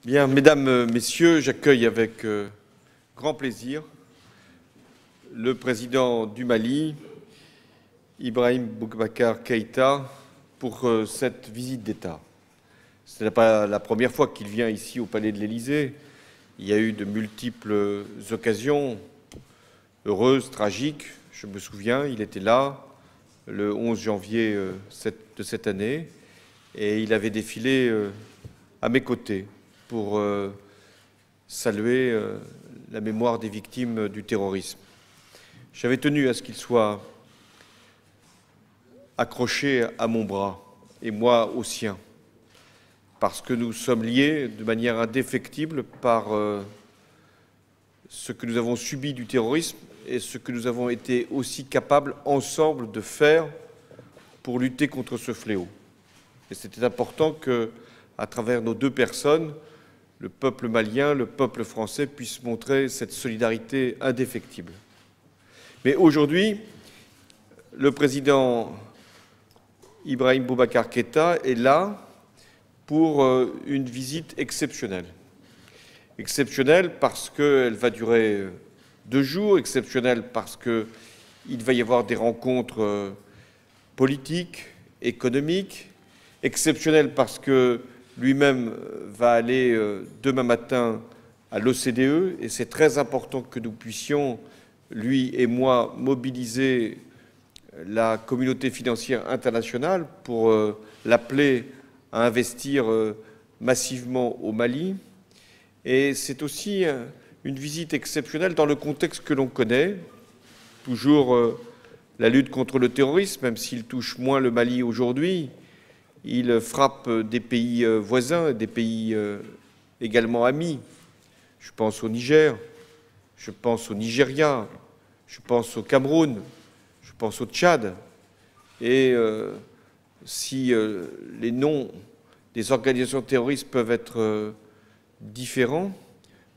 Bien, mesdames, messieurs, j'accueille avec grand plaisir le président du Mali, Ibrahim Boubacar Keïta, pour cette visite d'État. Ce n'est pas la première fois qu'il vient ici au Palais de l'Élysée. Il y a eu de multiples occasions heureuses, tragiques. Je me souviens, il était là le 11 janvier de cette année et il avait défilé à mes côtés pour saluer la mémoire des victimes du terrorisme. J'avais tenu à ce qu'il soit accroché à mon bras, et moi au sien, parce que nous sommes liés de manière indéfectible par ce que nous avons subi du terrorisme et ce que nous avons été aussi capables ensemble de faire pour lutter contre ce fléau. Et c'était important que, à travers nos deux personnes, le peuple malien, le peuple français puissent montrer cette solidarité indéfectible. Mais aujourd'hui, le président Ibrahim Boubacar Keïta est là pour une visite exceptionnelle. Exceptionnelle parce qu'elle va durer 2 jours, exceptionnelle parce qu'il va y avoir des rencontres politiques, économiques, exceptionnelle parce que lui-même va aller demain matin à l'OCDE et c'est très important que nous puissions, lui et moi, mobiliser la communauté financière internationale pour l'appeler à investir massivement au Mali. Et c'est aussi une visite exceptionnelle dans le contexte que l'on connaît, toujours la lutte contre le terrorisme, même s'il touche moins le Mali aujourd'hui. Il frappe des pays voisins, des pays également amis. Je pense au Niger, je pense au Nigeria, je pense au Cameroun, je pense au Tchad. Et si les noms des organisations terroristes peuvent être différents,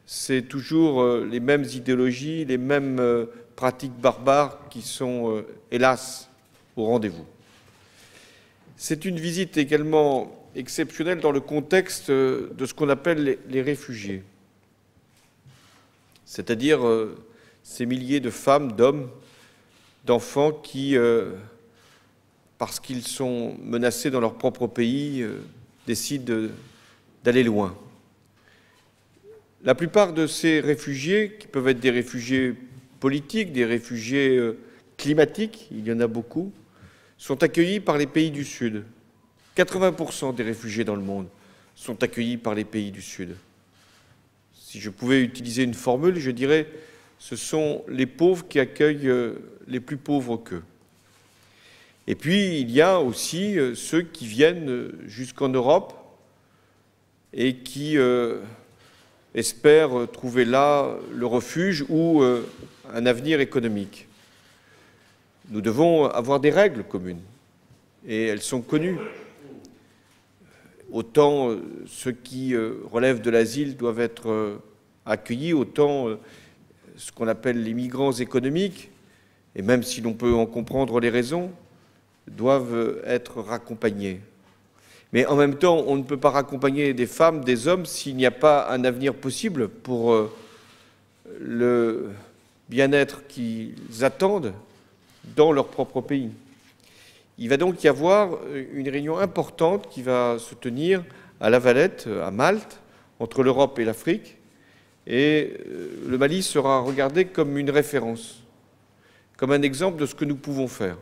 c'est toujours les mêmes idéologies, les mêmes pratiques barbares qui sont, hélas, au rendez-vous. C'est une visite également exceptionnelle dans le contexte de ce qu'on appelle les réfugiés, c'est-à-dire ces milliers de femmes, d'hommes, d'enfants qui, parce qu'ils sont menacés dans leur propre pays, décident d'aller loin. La plupart de ces réfugiés, qui peuvent être des réfugiés politiques, des réfugiés climatiques, il y en a beaucoup, sont accueillis par les pays du Sud. 80% des réfugiés dans le monde sont accueillis par les pays du Sud. Si je pouvais utiliser une formule, je dirais ce sont les pauvres qui accueillent les plus pauvres qu'eux. Et puis, il y a aussi ceux qui viennent jusqu'en Europe et qui espèrent trouver là le refuge ou un avenir économique. Nous devons avoir des règles communes, et elles sont connues. Autant ceux qui relèvent de l'asile doivent être accueillis, autant ce qu'on appelle les migrants économiques, et même si l'on peut en comprendre les raisons, doivent être raccompagnés. Mais en même temps, on ne peut pas raccompagner des femmes, des hommes, s'il n'y a pas un avenir possible pour le bien-être qu'ils attendent dans leur propre pays. Il va donc y avoir une réunion importante qui va se tenir à La Valette, à Malte, entre l'Europe et l'Afrique, et le Mali sera regardé comme une référence, comme un exemple de ce que nous pouvons faire.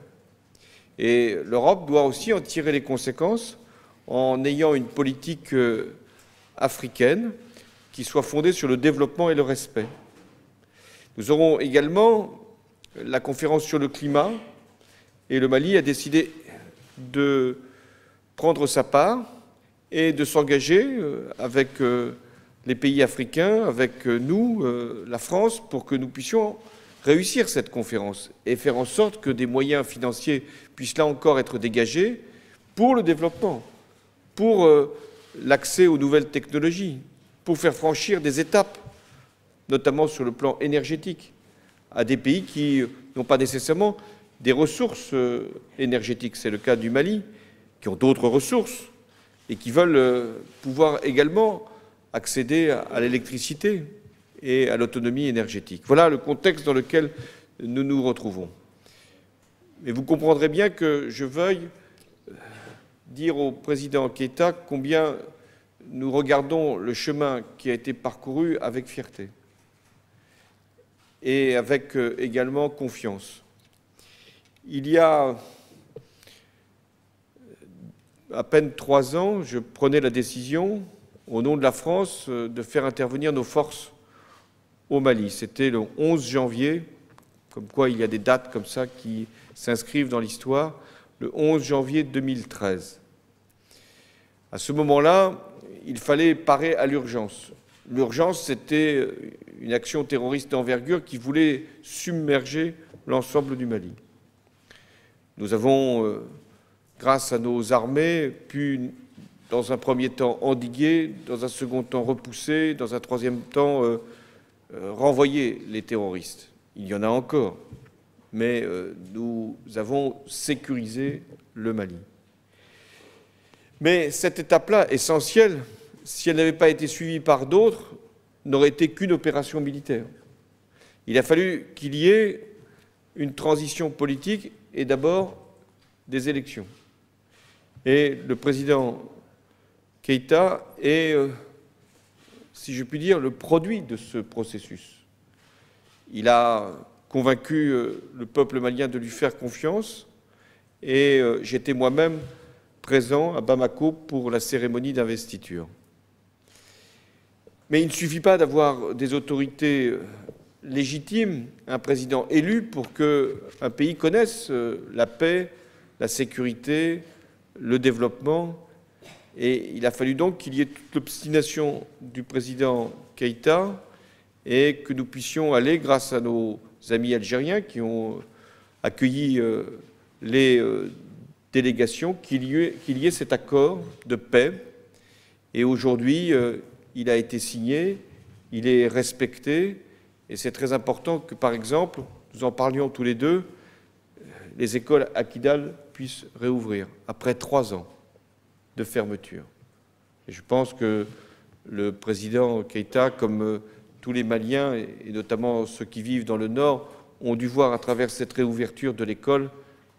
Et l'Europe doit aussi en tirer les conséquences en ayant une politique africaine qui soit fondée sur le développement et le respect. Nous aurons également la conférence sur le climat, et le Mali a décidé de prendre sa part et de s'engager avec les pays africains, avec nous, la France, pour que nous puissions réussir cette conférence et faire en sorte que des moyens financiers puissent là encore être dégagés pour le développement, pour l'accès aux nouvelles technologies, pour faire franchir des étapes, notamment sur le plan énergétique, à des pays qui n'ont pas nécessairement des ressources énergétiques. C'est le cas du Mali, qui ont d'autres ressources et qui veulent pouvoir également accéder à l'électricité et à l'autonomie énergétique. Voilà le contexte dans lequel nous nous retrouvons. Mais vous comprendrez bien que je veuille dire au président Keïta combien nous regardons le chemin qui a été parcouru avec fierté et avec également confiance. Il y a à peine 3 ans, je prenais la décision, au nom de la France, de faire intervenir nos forces au Mali. C'était le 11 janvier, comme quoi il y a des dates comme ça qui s'inscrivent dans l'histoire, le 11 janvier 2013. À ce moment-là, il fallait parer à l'urgence. L'urgence, c'était une action terroriste d'envergure qui voulait submerger l'ensemble du Mali. Nous avons, grâce à nos armées, pu, dans un premier temps, endiguer, dans un second temps, repousser, dans un troisième temps, renvoyer les terroristes. Il y en a encore, mais nous avons sécurisé le Mali. Mais cette étape-là, essentielle, si elle n'avait pas été suivie par d'autres, n'aurait été qu'une opération militaire. Il a fallu qu'il y ait une transition politique et d'abord des élections. Et le président Keïta est, si je puis dire, le produit de ce processus. Il a convaincu le peuple malien de lui faire confiance et j'étais moi-même présent à Bamako pour la cérémonie d'investiture. Mais il ne suffit pas d'avoir des autorités légitimes, un président élu, pour qu'un pays connaisse la paix, la sécurité, le développement. Et il a fallu donc qu'il y ait toute l'obstination du président Keïta et que nous puissions aller, grâce à nos amis algériens qui ont accueilli les délégations, qu'il y ait cet accord de paix. Et aujourd'hui, il a été signé, il est respecté, et c'est très important que, par exemple, nous en parlions tous les deux, les écoles à Kidal puissent réouvrir après 3 ans de fermeture. Et je pense que le président Keïta, comme tous les Maliens, et notamment ceux qui vivent dans le Nord, ont dû voir à travers cette réouverture de l'école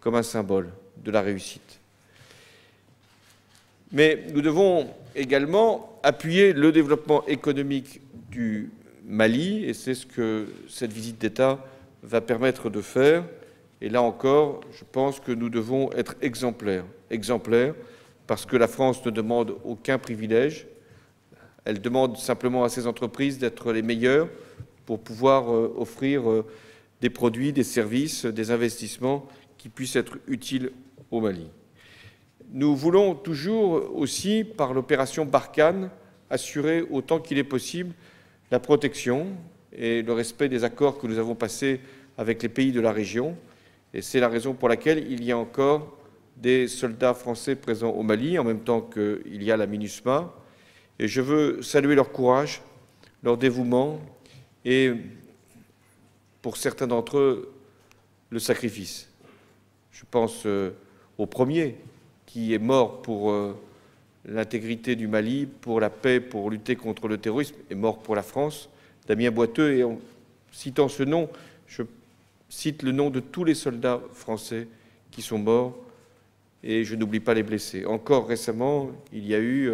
comme un symbole de la réussite. Mais nous devons également appuyer le développement économique du Mali, et c'est ce que cette visite d'État va permettre de faire. Et là encore, je pense que nous devons être exemplaires. Exemplaires parce que la France ne demande aucun privilège. Elle demande simplement à ses entreprises d'être les meilleures pour pouvoir offrir des produits, des services, des investissements qui puissent être utiles au Mali. Nous voulons toujours aussi, par l'opération Barkhane, assurer autant qu'il est possible la protection et le respect des accords que nous avons passés avec les pays de la région. Et c'est la raison pour laquelle il y a encore des soldats français présents au Mali, en même temps qu'il y a la MINUSMA. Et je veux saluer leur courage, leur dévouement et, pour certains d'entre eux, le sacrifice. Je pense au premier qui est mort pour l'intégrité du Mali, pour la paix, pour lutter contre le terrorisme, est mort pour la France, Damien Boiteux. Et en citant ce nom, je cite le nom de tous les soldats français qui sont morts, et je n'oublie pas les blessés. Encore récemment, il y a eu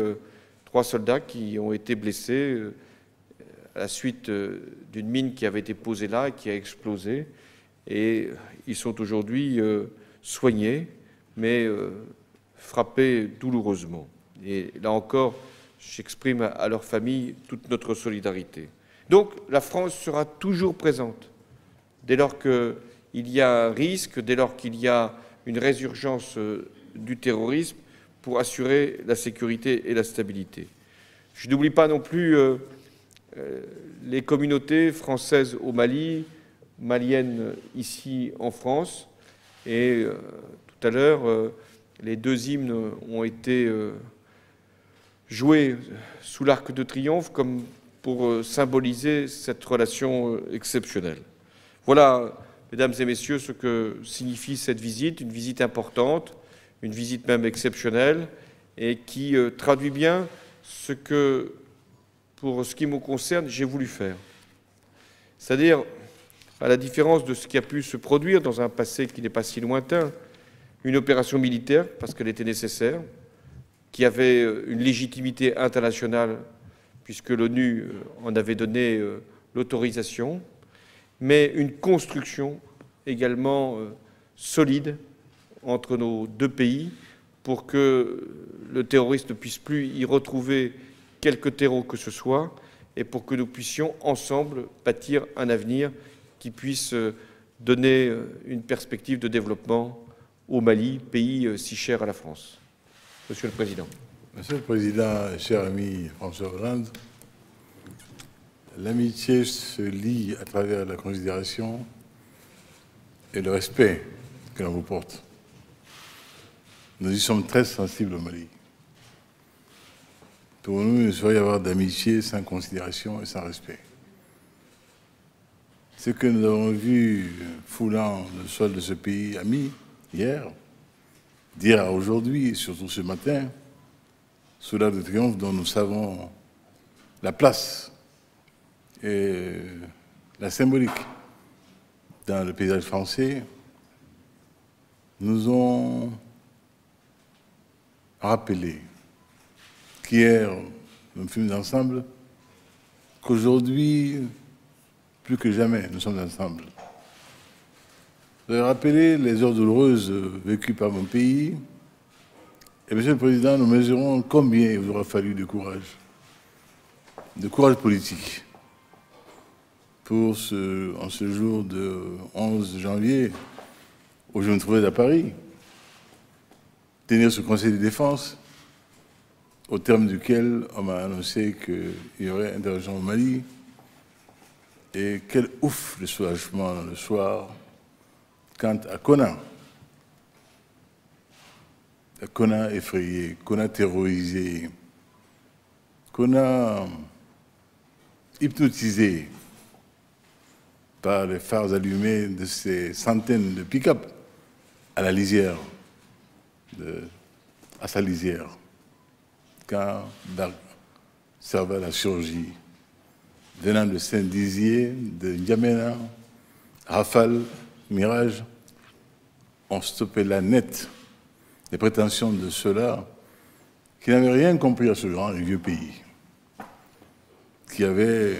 3 soldats qui ont été blessés à la suite d'une mine qui avait été posée là et qui a explosé. Et ils sont aujourd'hui soignés, mais frappés douloureusement. Et là encore, j'exprime à leur famille toute notre solidarité. Donc la France sera toujours présente dès lors qu'il y a un risque, dès lors qu'il y a une résurgence du terrorisme, pour assurer la sécurité et la stabilité. Je n'oublie pas non plus les communautés françaises au Mali, maliennes ici en France. Et tout à l'heure, les 2 hymnes ont été joués sous l'Arc de Triomphe comme pour symboliser cette relation exceptionnelle. Voilà, mesdames et messieurs, ce que signifie cette visite, une visite importante, une visite même exceptionnelle, et qui traduit bien ce que pour ce qui me concerne, j'ai voulu faire. C'est-à-dire, à la différence de ce qui a pu se produire dans un passé qui n'est pas si lointain, une opération militaire, parce qu'elle était nécessaire, qui avait une légitimité internationale, puisque l'ONU en avait donné l'autorisation, mais une construction également solide entre nos deux pays pour que le terroriste ne puisse plus y retrouver quelque terreau que ce soit et pour que nous puissions ensemble bâtir un avenir qui puisse donner une perspective de développement au Mali, pays si cher à la France. Monsieur le Président. Monsieur le Président, cher ami François Hollande, l'amitié se lie à travers la considération et le respect que l'on vous porte. Nous y sommes très sensibles au Mali. Pour nous, il ne saurait y avoir d'amitié sans considération et sans respect. Ce que nous avons vu foulant le sol de ce pays ami hier, d'hier à aujourd'hui, et surtout ce matin, sous l'Arc de Triomphe dont nous savons la place et la symbolique dans le paysage français, nous ont rappelé qu'hier, nous fûmes ensemble, qu'aujourd'hui, plus que jamais, nous sommes ensemble. Vous avez rappelé les heures douloureuses vécues par mon pays. Et, Monsieur le Président, nous mesurons combien il vous aura fallu de courage politique, pour en ce jour de 11 janvier, où je me trouvais à Paris, tenir ce Conseil de défense, au terme duquel on m'a annoncé qu'il y aurait intervention au Mali. Et quel ouf de soulagement le soir, quant à Konna. Konna effrayé, Konna terrorisé, Konna hypnotisé par les phares allumés de ces centaines de pick-up à la lisière, à sa lisière, quand Dark servait la chirurgie, venant de Saint-Dizier, de N'Djamena, Rafale, Mirage, ont stoppé la net les prétentions de ceux-là qui n'avaient rien compris à ce grand et vieux pays, qui avaient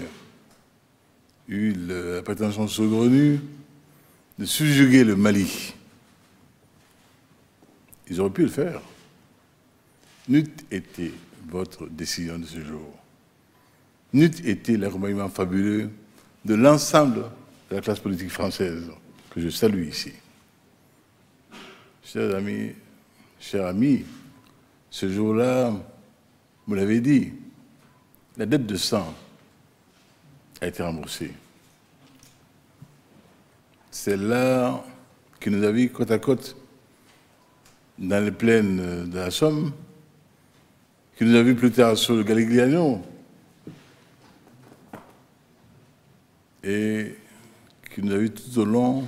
eu la prétention saugrenue de subjuguer le Mali. Ils auraient pu le faire. N'eût été votre décision de ce jour. N'eût été l'accompagnement fabuleux de l'ensemble de la classe politique française, que je salue ici. Chers amis, ce jour-là, vous l'avez dit, la dette de sang a été remboursée. C'est là qui nous a vus côte à côte dans les plaines de la Somme, qui nous a vus plus tard sur le Garigliano, et qui nous a vus tout au long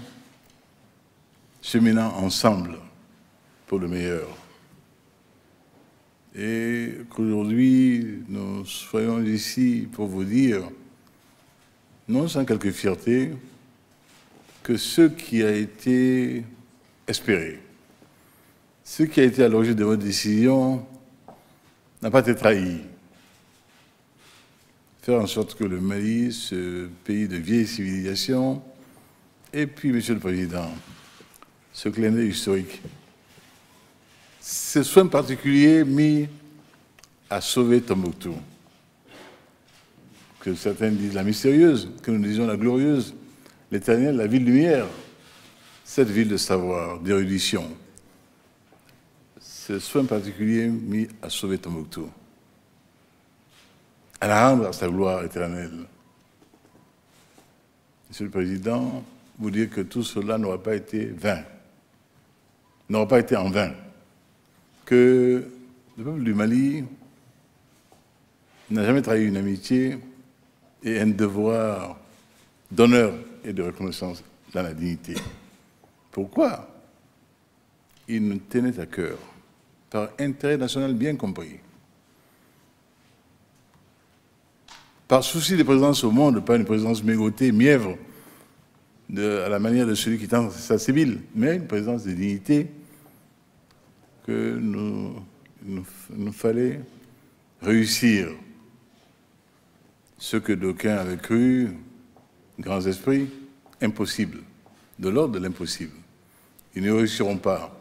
cheminant ensemble pour le meilleur. Et qu'aujourd'hui, nous soyons ici pour vous dire, non sans quelque fierté, que ce qui a été espéré, ce qui a été à l'origine de votre décision n'a pas été trahi. Faire en sorte que le Mali, ce pays de vieille civilisation, et puis, Monsieur le Président, ce clin d'œil historique, ce soin particulier mis à sauver Tombouctou, que certains disent la mystérieuse, que nous disions la glorieuse, l'éternelle, la ville lumière, cette ville de savoir, d'érudition, ce soin particulier mis à sauver Tombouctou, à la rendre à sa gloire éternelle. Monsieur le Président, vous dire que tout cela n'aura pas été vain, n'aura pas été en vain, que le peuple du Mali n'a jamais trahi une amitié et un devoir d'honneur et de reconnaissance dans la dignité. Pourquoi? Il nous tenait à cœur, par intérêt national bien compris, par souci de présence au monde, pas une présence mégotée, mièvre, à la manière de celui qui tend sa sébile, mais une présence de dignité que nous fallait réussir. Ce que d'aucuns avaient cru, grands esprits, impossible, de l'ordre de l'impossible. Ils ne réussiront pas.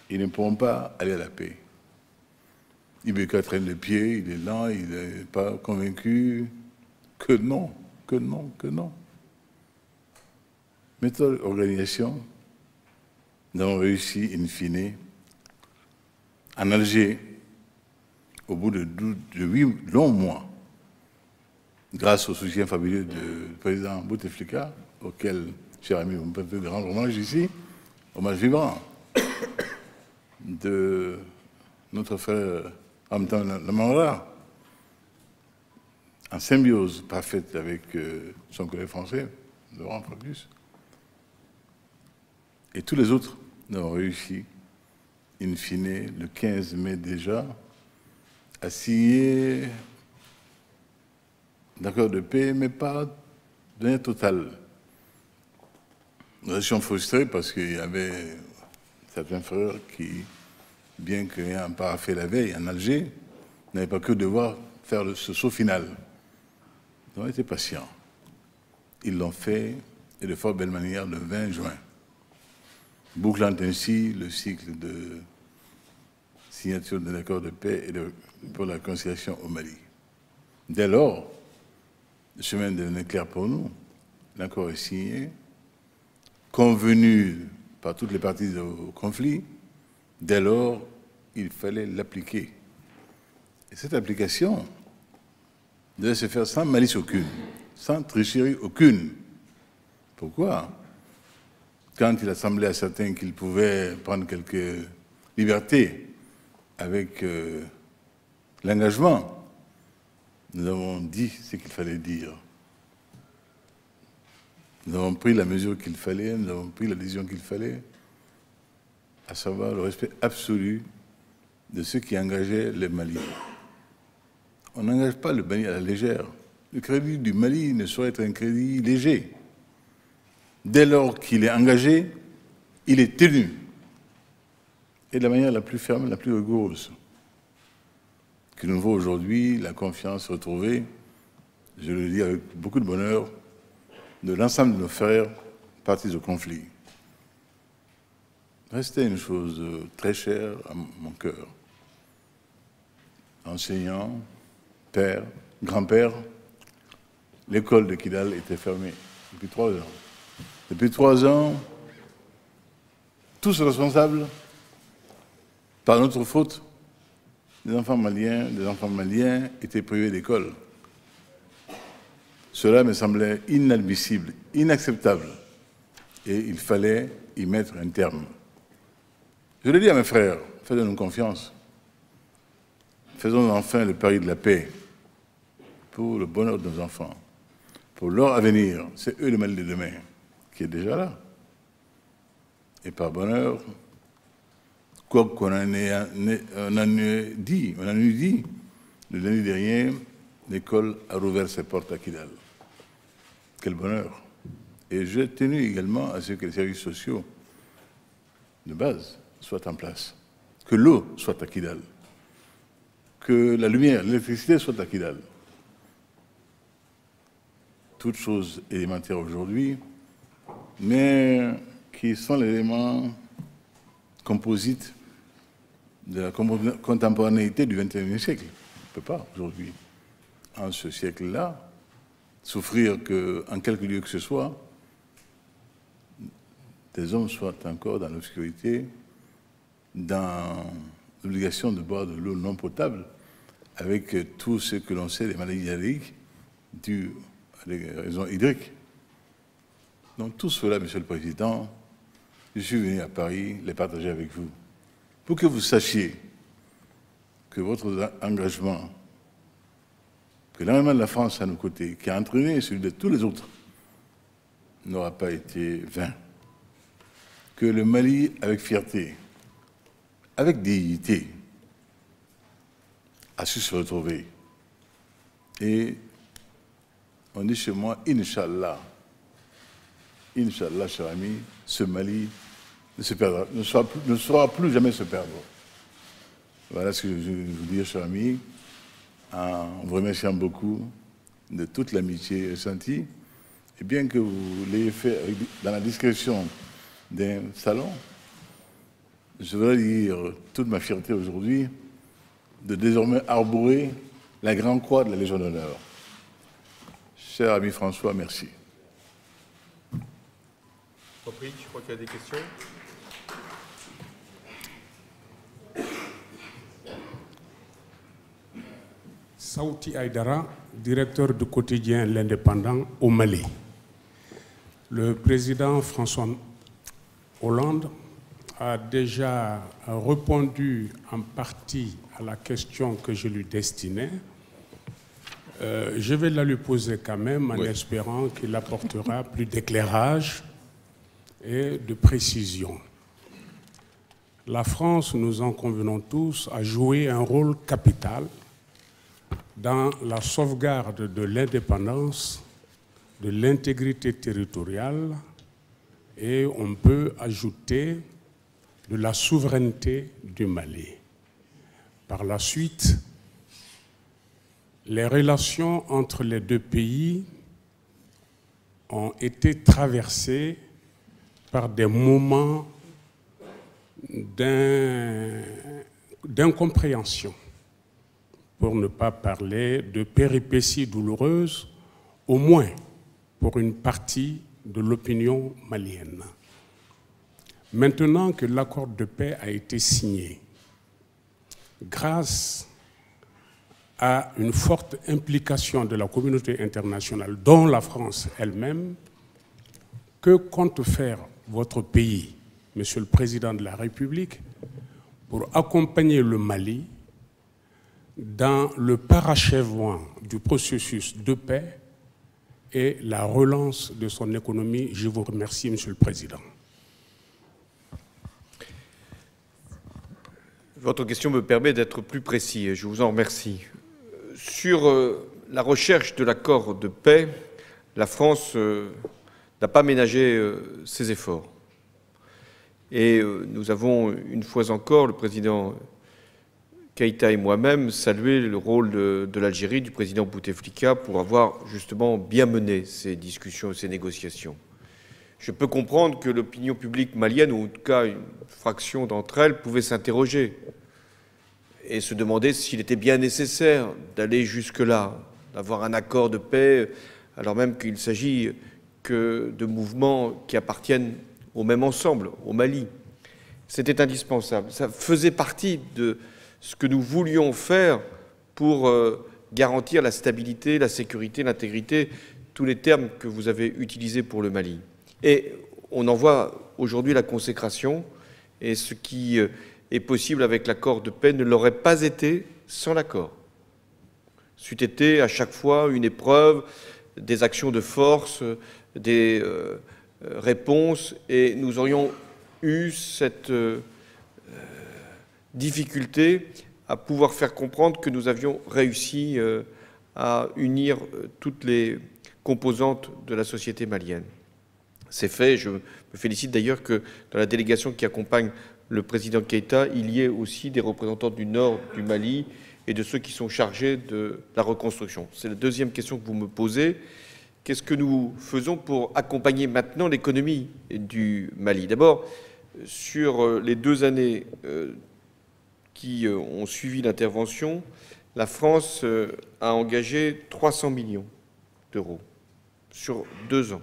Ils ne pourront pas aller à la paix. Ibeka traîne le pied, il est lent, il n'est pas convaincu. Que non, que non, que non. Méthode, organisation, nous avons réussi, in fine, en Alger, au bout de 8 longs mois, grâce au soutien fabuleux du président Bouteflika, auquel, cher ami, vous me permettez de rendre hommage ici, hommage vibrant, de notre frère Hamdan Lamara, en symbiose parfaite avec son collègue français, Laurent Fabius, et tous les autres, nous avons réussi, in fine, le 15 mai déjà, à signer d'accord de paix, mais pas de manière totale. Nous étions frustrés parce qu'il y avait certains frères qui, bien qu'ayant paraphé la veille en Alger, n'avaient pas que devoir faire ce saut final. Ils ont été patients. Ils l'ont fait, et de fort belle manière, le 20 juin, bouclant ainsi le cycle de signature de l'accord de paix et pour la réconciliation au Mali. Dès lors, le chemin devenait clair pour nous. L'accord est signé, convenu par toutes les parties au conflit. Dès lors, il fallait l'appliquer. Et cette application devait se faire sans malice aucune, sans tricherie aucune. Pourquoi? Quand il a semblé à certains qu'ils pouvaient prendre quelques libertés avec l'engagement, nous avons dit ce qu'il fallait dire. Nous avons pris la mesure qu'il fallait, nous avons pris la décision qu'il fallait, à savoir le respect absolu de ceux qui engageaient le Mali. On n'engage pas le Mali à la légère. Le crédit du Mali ne saurait être un crédit léger. Dès lors qu'il est engagé, il est tenu. Et de la manière la plus ferme, la plus rigoureuse. Que nous vaut aujourd'hui la confiance retrouvée, je le dis avec beaucoup de bonheur, de l'ensemble de nos frères partis au conflit. Restait une chose très chère à mon cœur. Enseignant, père, grand-père, l'école de Kidal était fermée depuis 3 ans. Depuis 3 ans, tous responsables, par notre faute, des enfants maliens étaient privés d'école. Cela me semblait inadmissible, inacceptable, et il fallait y mettre un terme. Je le dis à mes frères, faites-nous confiance. Faisons enfin le pari de la paix pour le bonheur de nos enfants, pour leur avenir. C'est eux le Mali de demain, qui est déjà là. Et par bonheur, quoi qu'on en ait dit, le lundi dernier, l'école a rouvert ses portes à Kidal. Quel bonheur. Et j'ai tenu également à ce que les services sociaux de base soient en place, que l'eau soit à Kidal, que la lumière, l'électricité soit à Kidal. Toutes choses élémentaires aujourd'hui, mais qui sont l'élément composite de la contemporanéité du XXIe siècle. On ne peut pas aujourd'hui, en ce siècle-là, souffrir qu'en quelque lieu que ce soit, des hommes soient encore dans l'obscurité, dans l'obligation de boire de l'eau non potable, avec tout ce que l'on sait des maladies diarrhéiques dues à des raisons hydriques. Donc tout cela, Monsieur le Président, je suis venu à Paris les partager avec vous, pour que vous sachiez que votre engagement, que l'engagement de la France à nos côtés, qui a entraîné celui de tous les autres, n'aura pas été vain. Que le Mali, avec fierté, avec dignité, a su se retrouver. Et on dit chez moi, Inch'Allah. Inch'Allah, cher ami, ce Mali ne se perdra, ne saura plus jamais se perdre. Voilà ce que je veux vous dire, cher ami, en vous remerciant beaucoup de toute l'amitié ressentie. Et bien que vous l'ayez fait dans la discrétion d'un salon, je voudrais dire toute ma fierté aujourd'hui de désormais arborer la grande croix de la Légion d'honneur. Cher ami François, merci. Je crois qu'il y a des questions. Saouti Aïdara, directeur du quotidien L'Indépendant au Mali. Le président François Hollande a déjà répondu en partie à la question que je lui destinais. Je vais la lui poser quand même en espérant qu'il apportera plus d'éclairage et de précision. La France, nous en convenons tous, a joué un rôle capital dans la sauvegarde de l'indépendance, de l'intégrité territoriale et on peut ajouter de la souveraineté du Mali. Par la suite, les relations entre les deux pays ont été traversées par des moments d'incompréhension, pour ne pas parler de péripéties douloureuses, au moins pour une partie de l'opinion malienne. Maintenant que l'accord de paix a été signé, grâce à une forte implication de la communauté internationale, dont la France elle-même, que compte faire votre pays, Monsieur le Président de la République, pour accompagner le Mali dans le parachèvement du processus de paix et la relance de son économie? Je vous remercie, Monsieur le Président. Votre question me permet d'être plus précis et je vous en remercie. Sur la recherche de l'accord de paix, la France n'a pas ménagé ses efforts. Et nous avons, une fois encore, le président Keïta et moi-même, salué le rôle de l'Algérie, du président Bouteflika, pour avoir justement bien mené ces discussions et ces négociations. Je peux comprendre que l'opinion publique malienne, ou en tout cas une fraction d'entre elles, pouvait s'interroger et se demander s'il était bien nécessaire d'aller jusque-là, d'avoir un accord de paix, alors même qu'il s'agit que de mouvements qui appartiennent au même ensemble, au Mali. C'était indispensable. Ça faisait partie de ce que nous voulions faire pour garantir la stabilité, la sécurité, l'intégrité, tous les termes que vous avez utilisés pour le Mali. Et on en voit aujourd'hui la consécration, et ce qui est possible avec l'accord de paix ne l'aurait pas été sans l'accord. C'eût été à chaque fois une épreuve, des actions de force, des réponses, et nous aurions eu cette difficulté à pouvoir faire comprendre que nous avions réussi à unir toutes les composantes de la société malienne. C'est fait. Je me félicite d'ailleurs que dans la délégation qui accompagne le président Keïta, il y ait aussi des représentants du nord du Mali et de ceux qui sont chargés de la reconstruction. C'est la deuxième question que vous me posez. Qu'est-ce que nous faisons pour accompagner maintenant l'économie du Mali? D'abord, sur les 2 années qui ont suivi l'intervention, la France a engagé 300 millions d'euros sur 2 ans.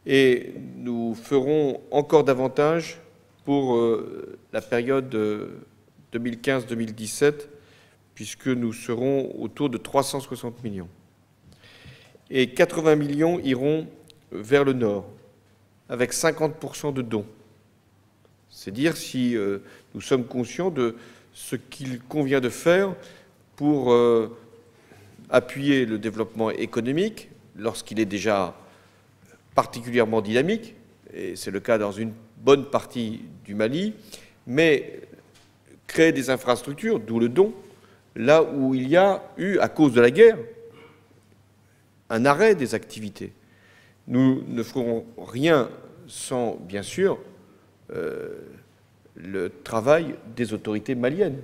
Et nous ferons encore davantage pour la période 2015-2017, puisque nous serons autour de 360 millions. Et 80 millions iront vers le nord, avec 50% de dons. C'est dire si nous sommes conscients de ce qu'il convient de faire pour appuyer le développement économique lorsqu'il est déjà particulièrement dynamique, et c'est le cas dans une bonne partie du Mali, mais créer des infrastructures, d'où le don, là où il y a eu, à cause de la guerre, un arrêt des activités. Nous ne ferons rien sans, bien sûr, le travail des autorités maliennes.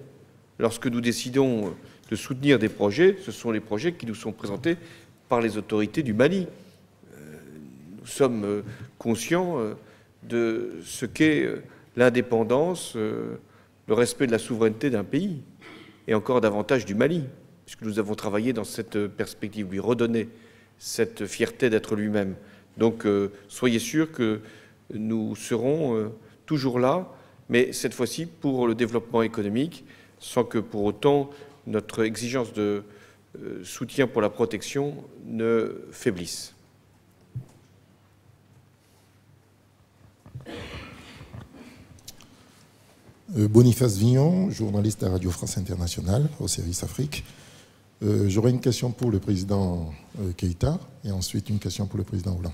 Lorsque nous décidons de soutenir des projets, ce sont les projets qui nous sont présentés par les autorités du Mali. Nous sommes conscients de ce qu'est l'indépendance, le respect de la souveraineté d'un pays, et encore davantage du Mali, puisque nous avons travaillé dans cette perspective, lui redonner cette fierté d'être lui-même. Donc soyez sûrs que nous serons toujours là, mais cette fois-ci pour le développement économique, sans que pour autant notre exigence de soutien pour la protection ne faiblisse. Boniface Vignon, journaliste à Radio France Internationale, au service Afrique. J'aurais une question pour le président Keïta et ensuite une question pour le président Hollande.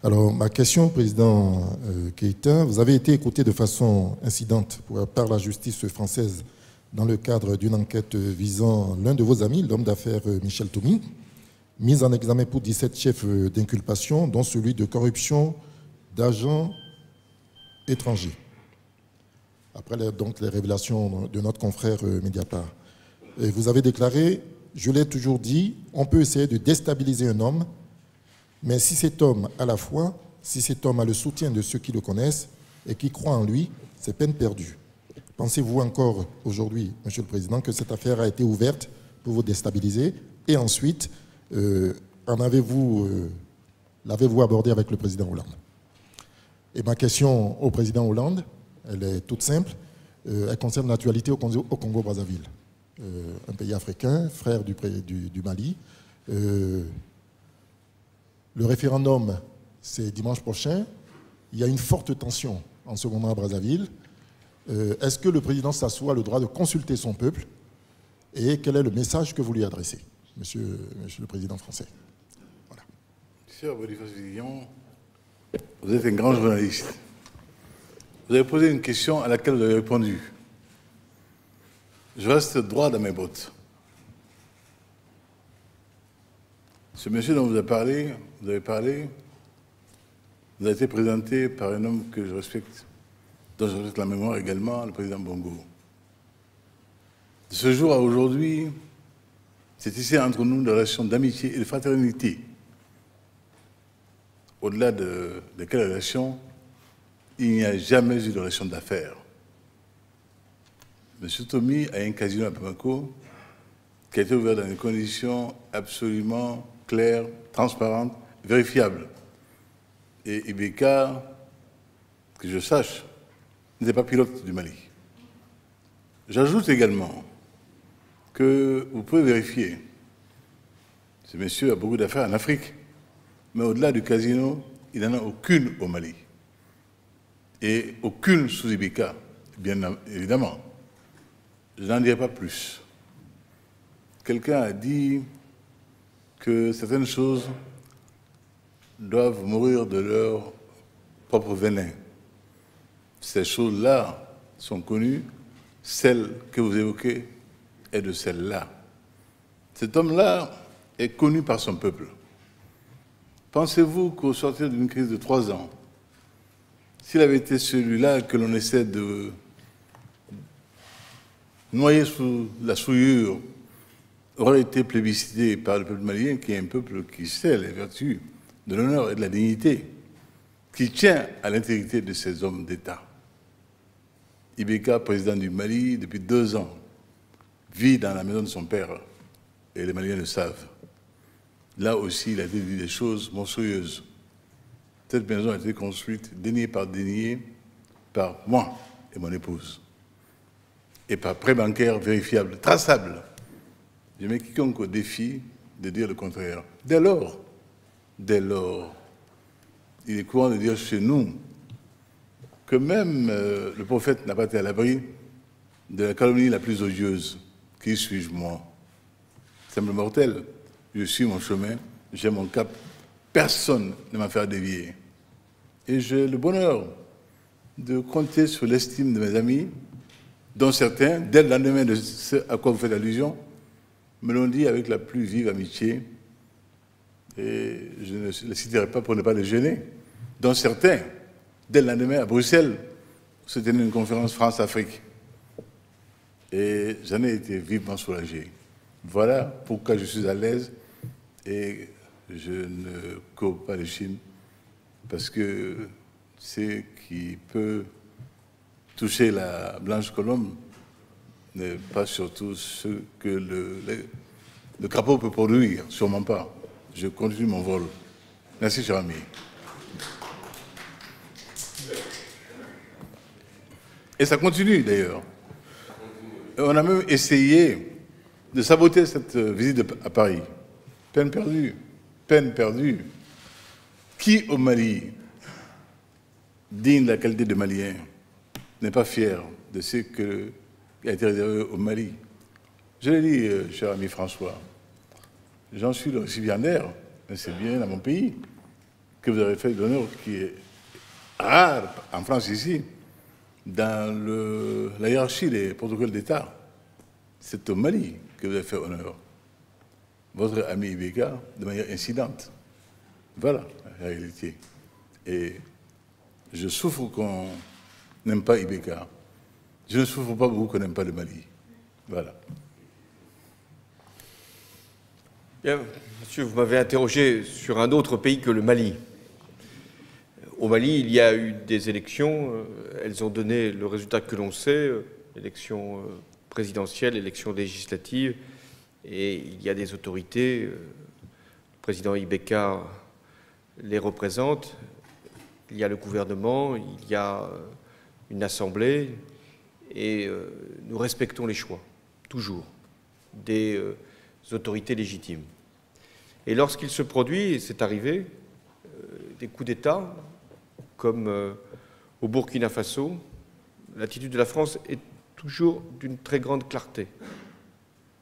Alors, ma question, président Keïta, vous avez été écouté de façon incidente par la justice française dans le cadre d'une enquête visant l'un de vos amis, l'homme d'affaires Michel Tomi, mis en examen pour 17 chefs d'inculpation, dont celui de corruption d'agents étrangers. Après donc les révélations de notre confrère Mediapart. Et vous avez déclaré, je l'ai toujours dit, on peut essayer de déstabiliser un homme, mais si cet homme a la foi, si cet homme a le soutien de ceux qui le connaissent et qui croient en lui, c'est peine perdue. Pensez-vous encore aujourd'hui, Monsieur le Président, que cette affaire a été ouverte pour vous déstabiliser? Et ensuite, l'avez-vous abordé avec le Président Hollande? Et ma question au Président Hollande, elle est toute simple. Elle concerne l'actualité au Congo-Brazzaville, un pays africain, frère du Mali. Le référendum, c'est dimanche prochain. Il y a une forte tension en ce moment à Brazzaville. Est-ce que le président Sassou a le droit de consulter son peuple? Et quel est le message que vous lui adressez, monsieur le président français? Voilà. Monsieur Boniface Vignon, vous êtes un grand journaliste. Vous avez posé une question à laquelle vous avez répondu. Je reste droit dans mes bottes. Ce monsieur dont vous avez parlé, vous a été présenté par un homme que je respecte, dont je respecte la mémoire également, le président Bongo. De ce jour à aujourd'hui, c'est ici entre nous une relation d'amitié et de fraternité. Au-delà de quelle relation, il n'y a jamais eu de relation d'affaires. M. Tomi a un casino à Bamako qui a été ouvert dans des conditions absolument claires, transparentes, vérifiables. Et Ibeka, que je sache, n'était pas pilote du Mali. J'ajoute également que vous pouvez vérifier, ce monsieur a beaucoup d'affaires en Afrique, mais au-delà du casino, il n'en a aucune au Mali. Et aucune sous Ibeka, bien évidemment. Je n'en dirai pas plus. Quelqu'un a dit que certaines choses doivent mourir de leur propre venin. Ces choses-là sont connues, celle que vous évoquez est de celle-là. Cet homme-là est connu par son peuple. Pensez-vous qu'au sortir d'une crise de 3 ans, s'il avait été celui-là que l'on essaie de noyer sous la souillure, aurait été plébiscité par le peuple malien, qui est un peuple qui sait les vertus de l'honneur et de la dignité, qui tient à l'intégrité de ses hommes d'État. Ibeka, président du Mali, depuis 2 ans, vit dans la maison de son père, et les Maliens le savent. Là aussi, il a dit des choses monstrueuses. Cette maison a été construite, dénier par dénier, par moi et mon épouse. Et par prêt bancaire vérifiable, traçable. Je mets quiconque au défi de dire le contraire. Dès lors, il est courant de dire chez nous que même le prophète n'a pas été à l'abri de la calomnie la plus odieuse. Qui suis-je, moi? Simple mortel, je suis mon chemin, j'ai mon cap, personne ne m'a fait dévier. Et j'ai le bonheur de compter sur l'estime de mes amis, dont certains, dès le lendemain de ce à quoi vous faites allusion, me l'ont dit avec la plus vive amitié. et je ne les citerai pas pour ne pas les gêner, dont certains, dès le lendemain à Bruxelles, se tenait une conférence France-Afrique. Et j'en ai été vivement soulagé. Voilà pourquoi je suis à l'aise et je ne cours pas les Chine, parce que ce qui peut toucher la blanche colombe n'est pas surtout ce que le crapaud peut produire, sûrement pas. Je continue mon vol. Merci, cher ami. Et ça continue d'ailleurs. On a même essayé de saboter cette visite à Paris. Peine perdue. Peine perdue. Qui au Mali, digne de la qualité de Malien, n'est pas fier de ce qui a été réservé au Mali? Je l'ai dit, cher ami François, j'en suis le récipiendaire, mais c'est bien dans mon pays que vous avez fait l'honneur qui est rare en France ici, dans la hiérarchie des protocoles d'État. C'est au Mali que vous avez fait honneur. Votre ami Ibeka, de manière incidente. Voilà la réalité. Et je souffre qu'on n'aime pas Ibeka. Je ne souffre pas beaucoup qu'on n'aime pas le Mali. Voilà. Bien, monsieur, vous m'avez interrogé sur un autre pays que le Mali. Au Mali, il y a eu des élections, elles ont donné le résultat que l'on sait, élections présidentielles, élections législatives, et il y a des autorités, le président Ibeka les représente, il y a le gouvernement, il y a une assemblée, et nous respectons les choix, toujours, des autorités légitimes. Et lorsqu'il se produit, et c'est arrivé, des coups d'État, comme au Burkina Faso, l'attitude de la France est toujours d'une très grande clarté,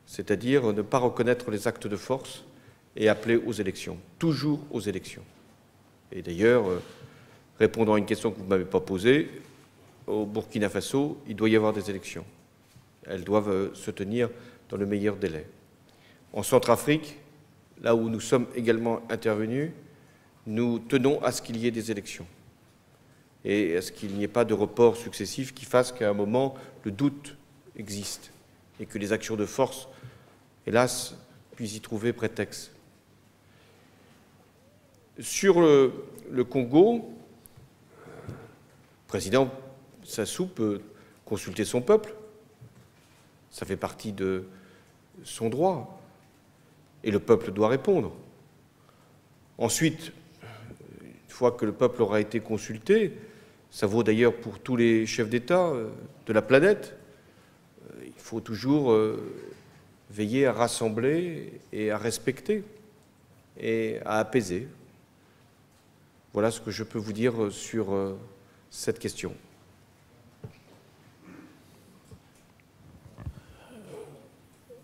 c'est-à-dire ne pas reconnaître les actes de force et appeler aux élections, toujours aux élections. Et d'ailleurs, répondant à une question que vous ne m'avez pas posée, au Burkina Faso, il doit y avoir des élections. Elles doivent se tenir dans le meilleur délai. En Centrafrique, là où nous sommes également intervenus, nous tenons à ce qu'il y ait des élections et à ce qu'il n'y ait pas de report successif qui fasse qu'à un moment, le doute existe et que les actions de force, hélas, puissent y trouver prétexte. Sur le Congo, le président Sassou peut consulter son peuple, ça fait partie de son droit, et le peuple doit répondre. Ensuite, une fois que le peuple aura été consulté, ça vaut d'ailleurs pour tous les chefs d'État de la planète, il faut toujours veiller à rassembler et à respecter et à apaiser. Voilà ce que je peux vous dire sur cette question.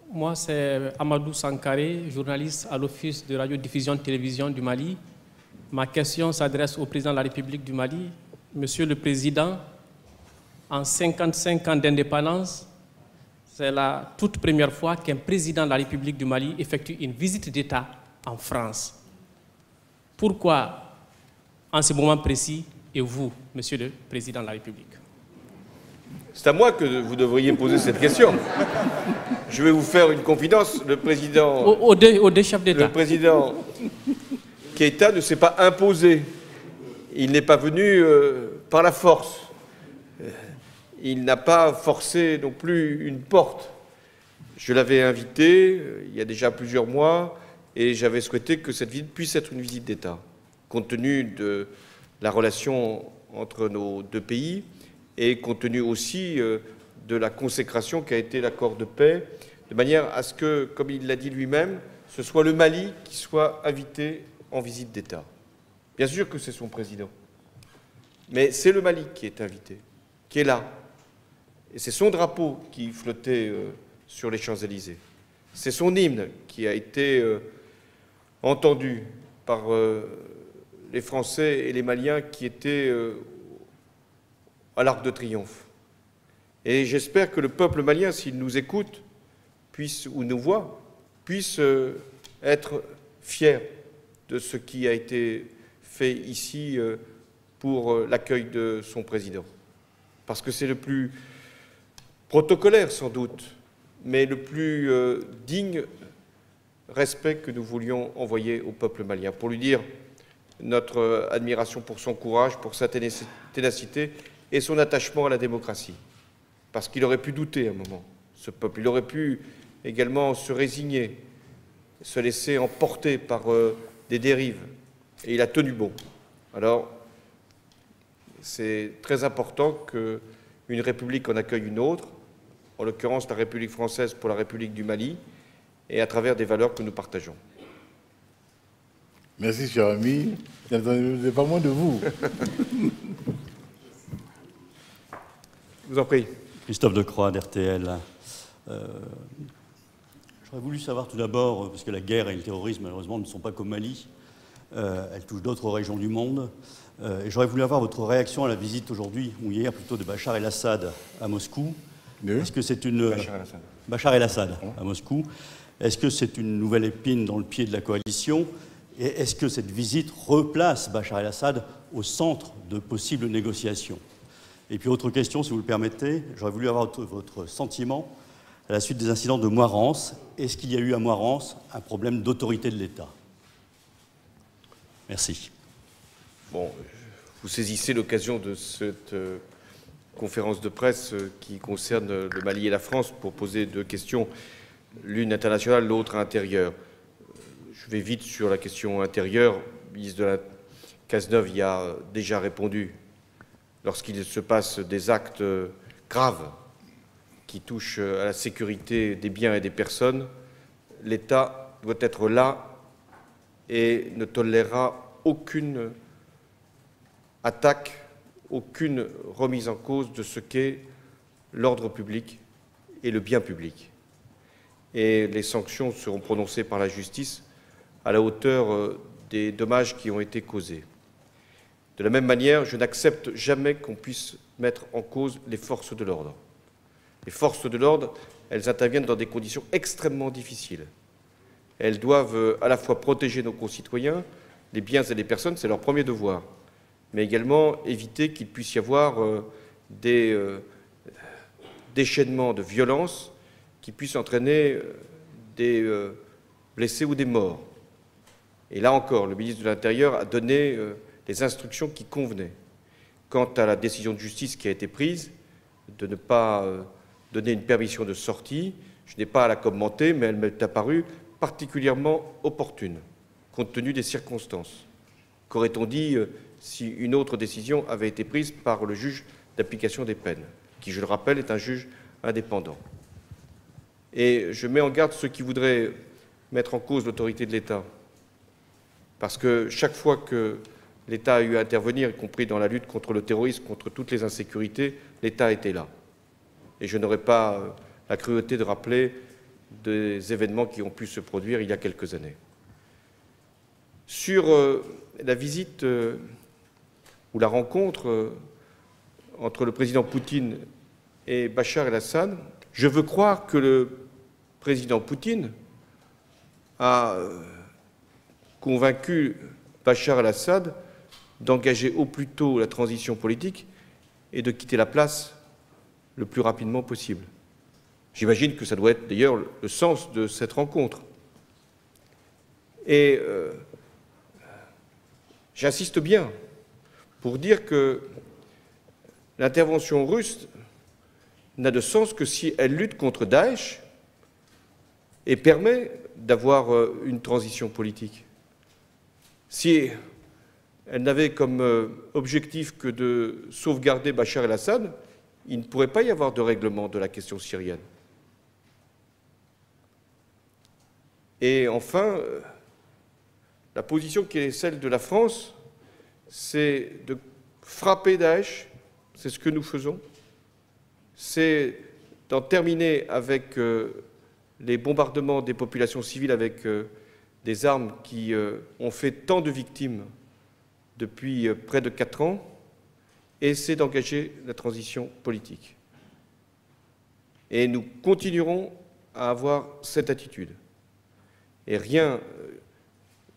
Moi, c'est Amadou Sankaré, journaliste à l'Office de radiodiffusion-télévision du Mali. Ma question s'adresse au président de la République du Mali. Monsieur le Président, en 55 ans d'indépendance, c'est la toute première fois qu'un président de la République du Mali effectue une visite d'État en France. Pourquoi, en ce moment précis, et vous, Monsieur le Président de la République? C'est à moi que vous devriez poser cette question. Je vais vous faire une confidence. Le président... Aux deux chefs d'État. Le président Keïta ne s'est pas imposé. Il n'est pas venu par la force. Il n'a pas forcé non plus une porte. Je l'avais invité il y a déjà plusieurs mois et j'avais souhaité que cette visite puisse être une visite d'État, compte tenu de la relation entre nos deux pays et compte tenu aussi de la consécration qu'a été l'accord de paix, de manière à ce que, comme il l'a dit lui-même, ce soit le Mali qui soit invité en visite d'État. Bien sûr que c'est son président, mais c'est le Mali qui est invité, qui est là. Et c'est son drapeau qui flottait sur les Champs-Élysées. C'est son hymne qui a été entendu par les Français et les Maliens qui étaient à l'Arc de Triomphe. Et j'espère que le peuple malien, s'il nous écoute, puisse, ou nous voit, puisse être fier de ce qui a été fait ici pour l'accueil de son président. Parce que c'est le plus protocolaire sans doute, mais le plus digne respect que nous voulions envoyer au peuple malien, pour lui dire notre admiration pour son courage, pour sa ténacité et son attachement à la démocratie. Parce qu'il aurait pu douter à un moment, ce peuple. Il aurait pu également se résigner, se laisser emporter par des dérives. Et il a tenu bon. Alors, c'est très important qu'une république en accueille une autre, en l'occurrence la République française pour la République du Mali, et à travers des valeurs que nous partageons. Merci, cher ami. C'est pas moins de vous. Je vous en prie. Christophe Decroix, d'RTL. J'aurais voulu savoir tout d'abord, parce que la guerre et le terrorisme, malheureusement, ne sont pas qu'au Mali, elles touchent d'autres régions du monde. Et j'aurais voulu avoir votre réaction à la visite aujourd'hui, ou hier plutôt, de Bachar el-Assad à Moscou. Est-ce que c'est une... Bachar el-Assad à Moscou. Est-ce que c'est une nouvelle épine dans le pied de la coalition? Et est-ce que cette visite replace Bachar el-Assad au centre de possibles négociations? Et puis, autre question, si vous le permettez, j'aurais voulu avoir votre sentiment à la suite des incidents de Moirens. Est-ce qu'il y a eu à Moirens un problème d'autorité de l'État? Merci. Bon, vous saisissez l'occasion de cette conférence de presse qui concerne le Mali et la France pour poser deux questions, l'une internationale, l'autre intérieure. Je vais vite sur la question intérieure. Le ministre de la Cazeneuve y a déjà répondu. Lorsqu'il se passe des actes graves qui touchent à la sécurité des biens et des personnes, l'État doit être là et ne tolérera aucune attaque, aucune remise en cause de ce qu'est l'ordre public et le bien public. Et les sanctions seront prononcées par la justice à la hauteur des dommages qui ont été causés. De la même manière, je n'accepte jamais qu'on puisse mettre en cause les forces de l'ordre. Les forces de l'ordre, elles interviennent dans des conditions extrêmement difficiles. Elles doivent à la fois protéger nos concitoyens, les biens et les personnes, c'est leur premier devoir, mais également éviter qu'il puisse y avoir des déchaînements de violence qui puissent entraîner des blessés ou des morts. Et là encore, le ministre de l'Intérieur a donné les instructions qui convenaient. Quant à la décision de justice qui a été prise de ne pas donner une permission de sortie, je n'ai pas à la commenter, mais elle m'est apparue particulièrement opportune, compte tenu des circonstances. Qu'aurait-on dit si une autre décision avait été prise par le juge d'application des peines, qui, je le rappelle, est un juge indépendant? Et je mets en garde ceux qui voudraient mettre en cause l'autorité de l'État, parce que chaque fois que l'État a eu à intervenir, y compris dans la lutte contre le terrorisme, contre toutes les insécurités, l'État était là. Et je n'aurais pas la cruauté de rappeler des événements qui ont pu se produire il y a quelques années. Sur la visite ou la rencontre entre le président Poutine et Bachar el-Assad, je veux croire que le président Poutine a convaincu Bachar el-Assad d'engager au plus tôt la transition politique et de quitter la place le plus rapidement possible. J'imagine que ça doit être d'ailleurs le sens de cette rencontre. Et j'insiste bien pour dire que l'intervention russe n'a de sens que si elle lutte contre Daesh et permet d'avoir une transition politique. Si elle n'avait comme objectif que de sauvegarder Bachar el-Assad, il ne pourrait pas y avoir de règlement de la question syrienne. Et enfin, la position qui est celle de la France, c'est de frapper Daesh, c'est ce que nous faisons, c'est d'en terminer avec les bombardements des populations civiles avec des armes qui ont fait tant de victimes depuis près de 4 ans, et c'est d'engager la transition politique. Et nous continuerons à avoir cette attitude. Et rien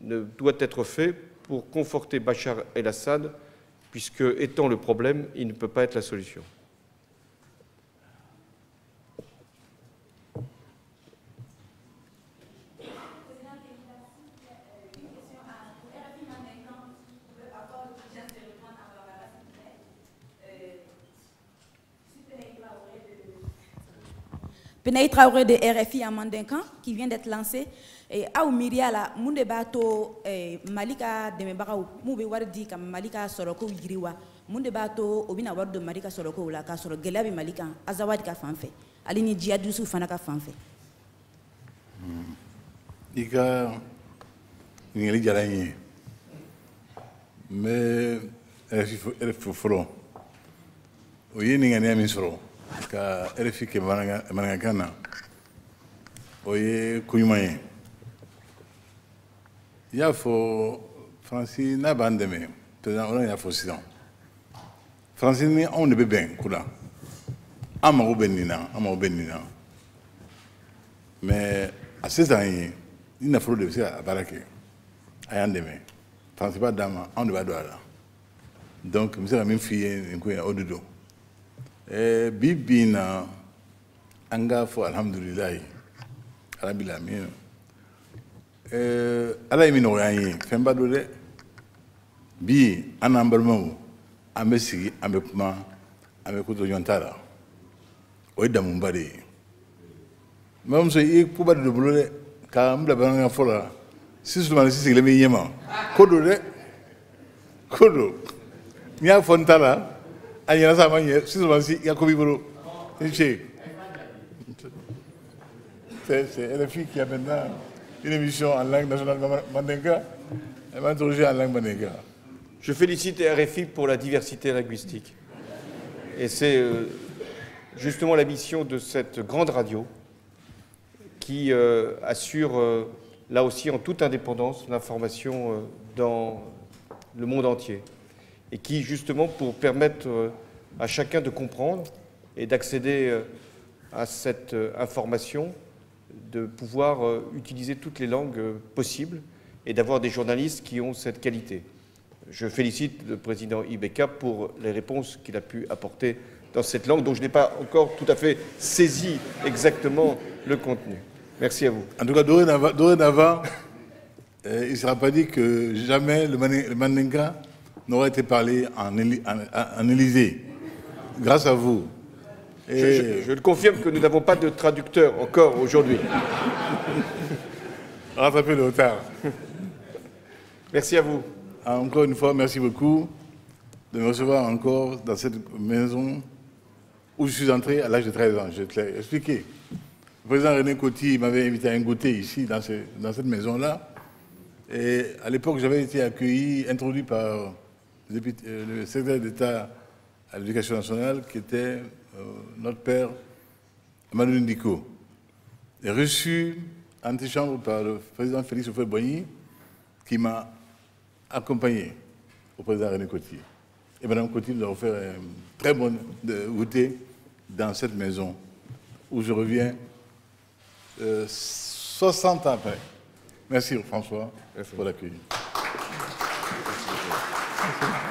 doit être fait pour conforter Bachar el-Assad, puisque, étant le problème, il ne peut pas être la solution. Penaï Traoré de RFI à Mandinkan, qui vient d'être lancé. Et à Miriala, Munde Bato, Malika de Mebara, Moube Wardi, comme Malika Soroko Yiriwa, Munde Bato, Obina Ward de Malika Soroko, la Casoro, Gelabi Malika, Azawad Kafanfe, Alini Djiadoussou Fanaka Fanfe. Ika, Ningeli Jalani. Mais, elle est folo. Oui, Ningani Misro. Ka RFI ke manangakana oye kunyumaye ya fo Francis na bandeme président on ya fo sidan Francis ni on ne be ben kula amago benina mais à ces années il n'a fallu de ça barake ayandeme Francis pas dama on ne va doira donc monsieur la même fille en ko odudo bibina anga fo alhamdulillah rabbil alamin ala yimi no yanyi femba do de bi anambalmo amesi amekuma amekuto yontara o damu mbari mam so yi kuba do bulole ka mbla banga fola sisu man sisi le mi yema kodo de kodo nya fontala Agnès Amagne, c'est RFI qui a maintenant une émission en langue nationale mandinka. Elle m'a interrogé en langue mandinka. Je félicite RFI pour la diversité linguistique. Et c'est justement la mission de cette grande radio qui assure, là aussi en toute indépendance, l'information dans le monde entier. Et qui, justement, pour permettre à chacun de comprendre et d'accéder à cette information, de pouvoir utiliser toutes les langues possibles et d'avoir des journalistes qui ont cette qualité. Je félicite le président Ibeka pour les réponses qu'il a pu apporter dans cette langue, dont je n'ai pas encore tout à fait saisi exactement le contenu. Merci à vous. En tout cas, dorénavant, il ne sera pas dit que jamais le mandinka n'aurait été parlé en Élysée, grâce à vous. Et je le confirme que nous n'avons pas de traducteur encore aujourd'hui. Rattrapez le retard. Merci à vous. Encore une fois, merci beaucoup de me recevoir encore dans cette maison où je suis entré à l'âge de 13 ans. Je te l'ai expliqué. Le président René Coty m'avait invité à un goûter ici, dans cette maison-là. Et à l'époque, j'avais été accueilli, introduit par le secrétaire d'État à l'Éducation nationale, qui était notre père, Emmanuel Ndiko, et reçu en antichambre par le président Félix Houphouët-Boigny, qui m'a accompagné au président René Coty. Et Mme Coty nous a offert un très bon goûter dans cette maison, où je reviens 60 ans après. Merci François pour l'accueil. Merci.